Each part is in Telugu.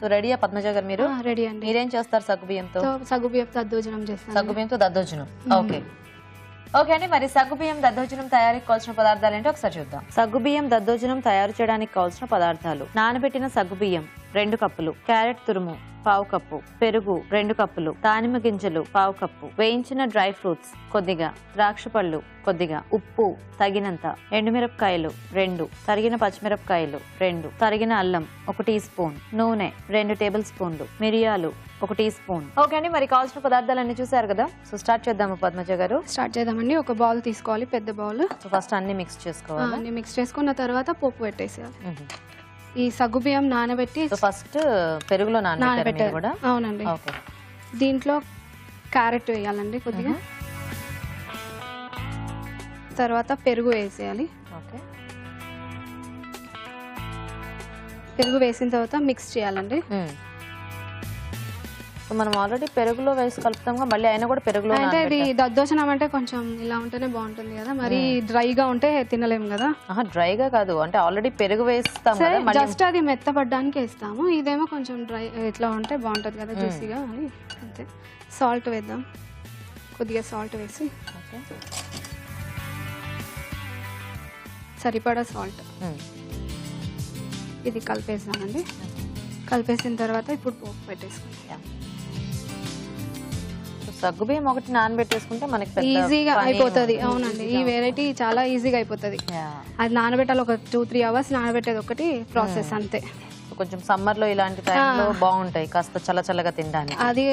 సో రెడీయా పద్మజ గారు మీరు? రెడీ అండి. మీరేం చేస్తారు సగ్గుబియ్యంతో? సగ్గుబియ్యం దద్దోజనం చేస్తాను. సగ్గుబియ్యంతో దద్దోజనం. ఓకే ఓకే అండి. మరి సగ్గుబియ్యం దద్దోజనం తయారీకి కావాల్సిన పదార్థాలు ఏంటో ఒకసారి చూద్దాం. సగ్గుబియ్యం దద్దోజనం తయారు చేయడానికి కావాల్సిన పదార్థాలు: నానబెట్టిన సగ్గుబియ్యం 2 కప్పులు, క్యారెట్ తురుము 1/2 కప్పు, పెరుగు 2 కప్పులు, దానిమ్మ గింజలు 1/2 కప్పు, వేయించిన డ్రై ఫ్రూట్స్ కొద్దిగా, ద్రాక్ష పళ్ళు కొద్దిగా, ఉప్పు తగినంత, ఎండుమిరపకాయలు 2, తరిగిన పచ్చిమిరపకాయలు 2, తరిగిన అల్లం 1 టీ స్పూన్, నూనె 2 టేబుల్ స్పూన్లు, మిరియాలు 1 టీ స్పూన్. ఓకే అండి, మరి కావాల్సిన పదార్థాలన్నీ చూసారు కదా. సో స్టార్ట్ చేద్దాము పద్మజ గారు. స్టార్ట్ చేద్దామండి. ఒక బౌల్ తీసుకోవాలి, పెద్ద బౌల్. ఫస్ట్ అన్ని మిక్స్ చేసుకోవాలి. అన్ని మిక్స్ చేసుకున్న తర్వాత పోపు పెట్టేసేయాలి. ఈ సగ్గుబియ్యం నానబెట్టి ఫస్ట్ పెరుగులో నానబెట్టారు కూడా. అవునండి. దీంట్లో క్యారెట్ వేయాలండి కొద్దిగా, తర్వాత పెరుగు వేసేయాలి. పెరుగు వేసిన తర్వాత మిక్స్ చేయాలండి. మనం ఆల్రెడీ పెరుగులో వేసి కలుపుతాం, మళ్ళీ అయినా కూడా పెరుగులో. అంటే ఇది దద్దోజనం అంటే కొంచెం ఇలా ఉంటేనే బాగుంటుంది కదా, మరి డ్రైగా ఉంటే తినలేము కదా. డ్రైగా కాదు, అంటే ఆల్రెడీ పెరుగు వేస్తాం, జస్ట్ అది మెత్తపడడానికి వేస్తాము. ఇదేమో కొంచెం డ్రై ఇట్లా ఉంటే బాగుంటుంది కదా, జ్యూసీగా అని. అంతే. సాల్ట్ వేద్దాం, కొద్దిగా సాల్ట్ వేసి సరిపడా సాల్ట్ ఇది కలిపేసామండి. కలిపేసిన తర్వాత ఇప్పుడు పోపు పెట్టేసుకుంటాం. సగ్గుబియ్యం ఒకటి నానబెట్టేసుకుంటే మనకి ఈజీగా అయిపోతుంది. అవునండి, ఈ వెరైటీ చాలా ఈజీగా అయిపోతుంది. అది నానబెట్టాలి, ఒక 2-3 అవర్స్ నానబెట్టేది ఒకటి ప్రాసెస్ అంతే. కొంచెం సమ్మర్ లో ఇలాంటి టైంలో బాగుంటాయి, కాస్త చల్లగా తినడానికి. అది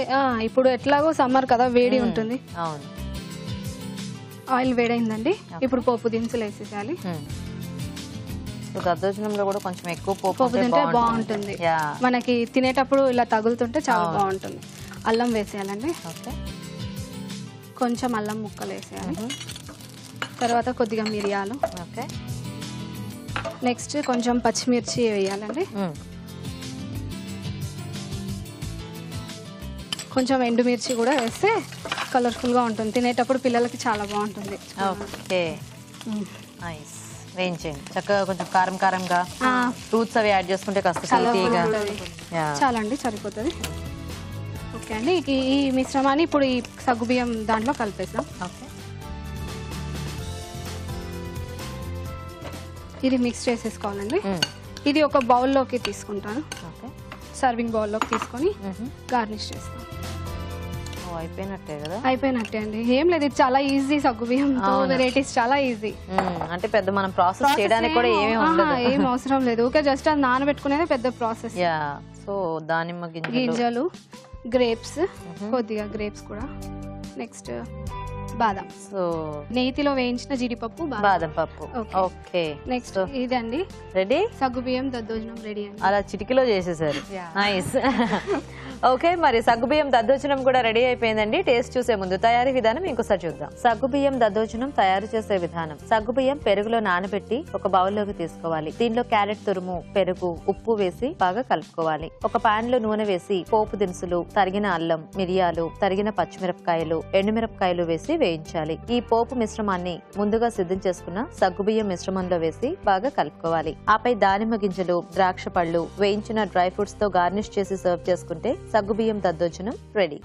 ఇప్పుడు ఎట్లాగో సమ్మర్ కదా, వేడి ఉంటుంది. అవును. ఆయిల్ వేడైందండి, ఇప్పుడు పోపు దినుసులు వేసేసాలి. దద్దోజనంలో కూడా కొంచెం ఎక్కువ పోపు తింటే బాగుంటుంది. మనకి తినేటప్పుడు ఇలా తగులుతుంటే చాలా బాగుంటుంది. అల్లం వేసేయాలండి, కొంచెం అల్లం ముక్కలు వేసేయాలి. తర్వాత కొద్దిగా మిరియాలు, నెక్స్ట్ కొంచెం పచ్చిమిర్చి వేయాలండి. కొంచెం ఎండుమిర్చి కూడా వేస్తే కలర్ఫుల్గా ఉంటుంది, తినేటప్పుడు పిల్లలకి చాలా బాగుంటుంది. ఓకే, వేయించండి చక్కగా. కొంచెం కారంగా ఫ్రూట్స్ అవి యాడ్ చేసుకుంటే కాస్త చాలా అండి, సరిపోతుంది. ఓకే అండి, ఈ మిశ్రమాన్ని ఇప్పుడు ఈ సగ్గుబియ్యం దాంట్లో కలిపేసాం. ఇది మిక్స్ చేసేసుకోవాలండి. ఇది ఒక బౌల్లోకి తీసుకుంటాను, సర్వింగ్ బౌల్లోకి తీసుకొని గార్నిష్ చేస్తాను. అయిపోయినట్టే కదా? అయిపోయినట్టే అండి, ఏం లేదు. ఇది చాలా ఈజీ, సగ్గుబియ్యంతో వెరైటీస్ చాలా ఈజీ. అంటే పెద్ద మనం ప్రాసెస్ చేయడానికి కూడా ఏం అవసరం లేదు, ఓకే జస్ట్ అది నానబెట్టుకునేది పెద్ద ప్రాసెస్. సో దానిమ్మ గింజలు, గ్రేప్స్, కొద్దిగా గ్రేప్స్ కూడా, నెక్స్ట్ బాదం, సో నేతిలో వేయించిన జీడిపప్పు, బాదం పప్పు. ఓకే, నెక్స్ట్ ఇదండి రెడీ, సగ్గుబియ్యం దద్దోజనం రెడీ అండి. అలా చిటికలో చేసేసారు. నైస్. ఓకే, మరి సగ్గుబియ్యం దద్దోజనం కూడా రెడీ అయిపోయిందండి. టేస్ట్ చూసే ముందు తయారీ విధానం ఇంకోసారి చూద్దాం. సగ్గుబియ్యం దద్దోజనం తయారు చేసే విధానం: సగ్గుబియ్యం పెరుగులో నానబెట్టి ఒక బౌల్లోకి తీసుకోవాలి. దీనిలో క్యారెట్ తురుము, పెరుగు, ఉప్పు వేసి బాగా కలుపుకోవాలి. ఒక పాన్ లో నూనె వేసి పోపు దినుసులు, తరిగిన అల్లం, మిరియాలు, తరిగిన పచ్చిమిరపకాయలు, ఎండుమిరపకాయలు వేసి వేయించాలి. ఈ పోపు మిశ్రమాన్ని ముందుగా సిద్ధం చేసుకున్న సగ్గుబియ్యం మిశ్రమంలో వేసి బాగా కలుపుకోవాలి. ఆపై దానిమ్మ గింజలు, ద్రాక్ష పళ్ళు, వేయించిన డ్రై ఫ్రూట్స్ తో గార్నిష్ చేసి సర్వ్ చేసుకుంటే సగ్గుబియ్యం దద్దోజనం రెడీ.